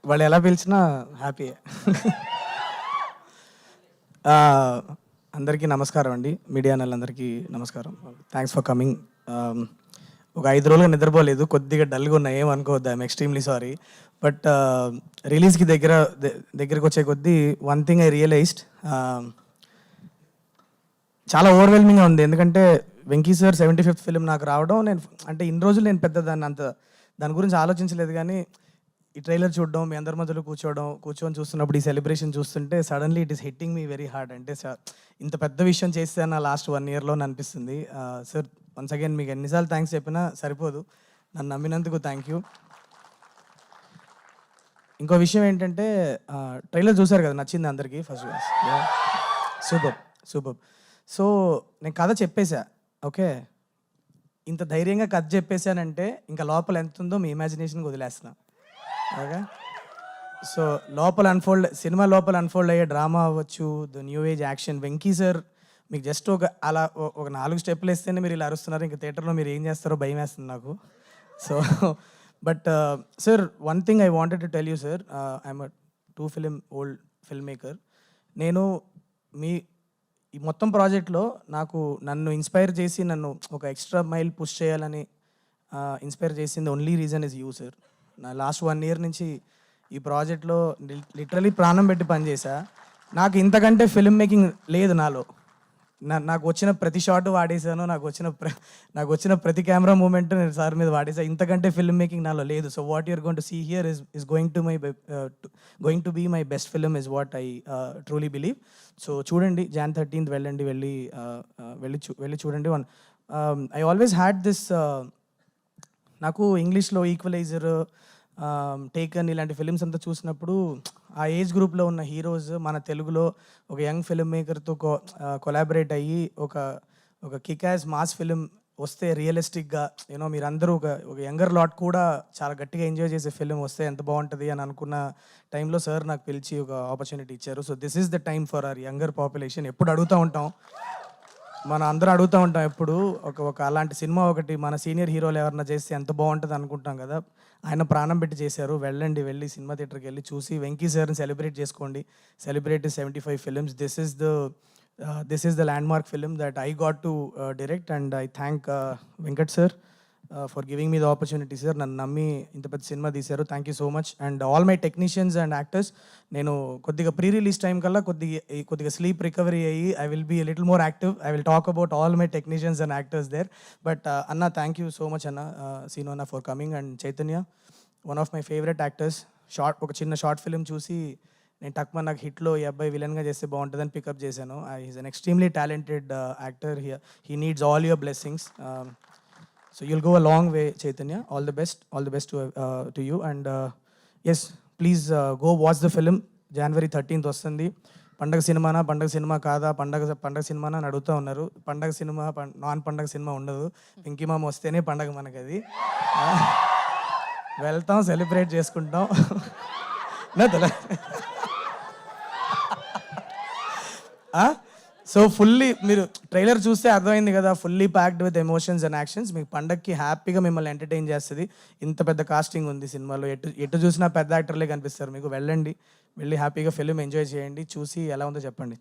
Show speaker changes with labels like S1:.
S1: వాళ్ళు ఎలా పిలిచినా హ్యాపీయే. అందరికీ నమస్కారం అండి, మీడియా వాళ్ళందరికీ నమస్కారం. Thanks for coming. ఒక 5 రోజులుగా నిద్రపోలేదు, కొద్దిగా డల్గా ఉన్నా, ఏమనుకోవద్దు, ఐఎమ్ ఎక్స్ట్రీమ్లీ సారీ. బట్ రిలీజ్కి దగ్గరకు వచ్చే కొద్దీ వన్ థింగ్ ఐ రియలైజ్డ్, చాలా ఓవర్వెల్మింగ్గా ఉంది. ఎందుకంటే వెంకీ సార్ 75th ఫిలిం నాకు రావడం, నేను అంటే ఇన్ని రోజులు నేను పెద్ద దాని గురించి ఆలోచించలేదు. కానీ ఈ ట్రైలర్ చూడడం, మీ అందరి మధ్యలో కూర్చొని చూస్తున్నప్పుడు, ఈ సెలబ్రేషన్ చూస్తుంటే suddenly it is hitting me very hard. అంటే ఇంత పెద్ద విషయం చేస్తే నా లాస్ట్ 1 yearలో అనిపిస్తుంది. సార్ వన్స్ అగైన్ మీకు ఎన్నిసార్లు థ్యాంక్స్ చెప్పినా సరిపోదు. నన్ను నమ్మినందుకు థ్యాంక్ యూ. ఇంకో విషయం ఏంటంటే, ట్రైలర్ చూసారు కదా, నచ్చింది అందరికీ. First super. సో నేను కథ చెప్పేశా, ఓకే. ఇంత ధైర్యంగా కథ చెప్పేశానంటే ఇంకా లోపల ఎంత ఉందో మీ ఇమాజినేషన్కి వదిలేస్తున్నా, ఓకే. సో సినిమా లోపల అన్ఫోల్డ్ అయ్యే డ్రామా అవ్వచ్చు, the new age action. Venky sir మీకు జస్ట్ ఒక 4 స్టెప్పులు వేస్తేనే మీరు ఇలా అరుస్తున్నారు. ఇంకా థియేటర్లో మీరు ఏం చేస్తారో భయం వేస్తుంది నాకు. So but sir, one thing I wanted to tell you sir, I'm a 2 film old film maker. నేను ఈ మొత్తం ప్రాజెక్ట్లో నన్ను ఇన్స్పైర్ చేసి, నన్ను ఒక ఎక్స్ట్రా మైల్ పుష్ చేయాలని ఇన్స్పైర్ చేసింది only reason is you sir. నా లాస్ట్ 1 year నుంచి ఈ ప్రాజెక్ట్లో లిటరలీ ప్రాణం పెట్టి పనిచేసా. నాకు ఇంతకంటే ఫిల్మ్ మేకింగ్ లేదు నాలో. నాకు వచ్చిన ప్రతి షాట్ వాడేసాను, నాకు వచ్చిన ప్రతి కెమెరా మూమెంట్ నేను సార్ మీద వాడేసా. ఇంతకంటే ఫిల్మ్ మేకింగ్ నాలో లేదు. So what you are going to see here is going to be my best film is what I truly believe. So చూడండి, Jan 13th వెళ్ళి చూడండి. ఐ ఆల్వేస్ హ్యాడ్ దిస్, నాకు ఇంగ్లీష్లో ఈక్వలైజర్, టేకన్ ఇలాంటి ఫిలిమ్స్ అంతా చూసినప్పుడు ఆ ఏజ్ గ్రూప్లో ఉన్న హీరోస్ మన తెలుగులో ఒక యంగ్ ఫిల్మ్ మేకర్తో కొలాబరేట్ అయ్యి ఒక కిక్ యాస్ మాస్ ఫిలిం వస్తే, రియలిస్టిక్గా మీరందరూ ఒక యంగర్ లాట్ కూడా చాలా గట్టిగా ఎంజాయ్ చేసే ఫిలిం వస్తే ఎంత బాగుంటుంది అని అనుకున్న టైంలో సార్ నాకు పిలిచి ఒక ఆపర్చునిటీ ఇచ్చారు. So this is the time for hour younger population. ఎప్పుడు అడుగుతూ ఉంటాం, ఎప్పుడు ఒక అలాంటి సినిమా ఒకటి మన సీనియర్ హీరోలు ఎవరన్నా చేస్తే ఎంత బాగుంటుంది అనుకుంటాం కదా. ఆయన ప్రాణం పెట్టి చేశారు. వెళ్ళి సినిమా థియేటర్కి వెళ్ళి చూసి వెంకీ సార్ని సెలబ్రేట్ చేసుకోండి. Celebrate 75 films. This is the landmark film that I got to direct, and I thank Venkat sir for giving me the opportunity, sir. నన్ను నమ్మి ఇంత పెద్ద సినిమా తీశారు. Thank you so much. And all my technicians and actors, నేను కొద్దిగా pre release time కల్లా కొద్దిగా స్లీప్ రికవరీ అయ్యి I will be little more active. I will talk about all my technicians and actors there. But అన్న, thank you so much అన్న, సీను అన్న, for coming. And Chaitanya, one of my favourite actors. ఒక చిన్న short film చూసి నేను నాకు హిట్లో ఈ అబ్బాయి విలన్గా చేస్తే బాగుంటుందని పికప్ చేశాను. Is an extremely talented actor. He needs all your blessings. So you'll go a long way, Chaitanya. All the best to you. And yes, please go watch the film. January 13th వస్తుంది. పండగ cinema కాదా, పండగ సినిమానా అని అడుగుతూ ఉన్నారు. పండగ cinema, non పండగ సినిమా ఉండదు. వెంకీ మామ వస్తేనే పండగ మనకి. అది వెళ్తాం, సెలబ్రేట్ చేసుకుంటాం. సో ఫుల్లీ, మీరు ట్రైలర్ చూస్తే అర్థమైంది కదా, fully packed with emotions and actions. మీకు పండగకి హ్యాపీగా మిమ్మల్ని ఎంటర్టైన్ చేస్తుంది. ఇంత పెద్ద కాస్టింగ్ ఉంది సినిమాలో. ఎటు చూసినా పెద్ద యాక్టర్లే కనిపిస్తారు మీకు. వెళ్ళి హ్యాపీగా ఫిల్మ్ ఎంజాయ్ చేయండి. చూసి ఎలా ఉందో చెప్పండి.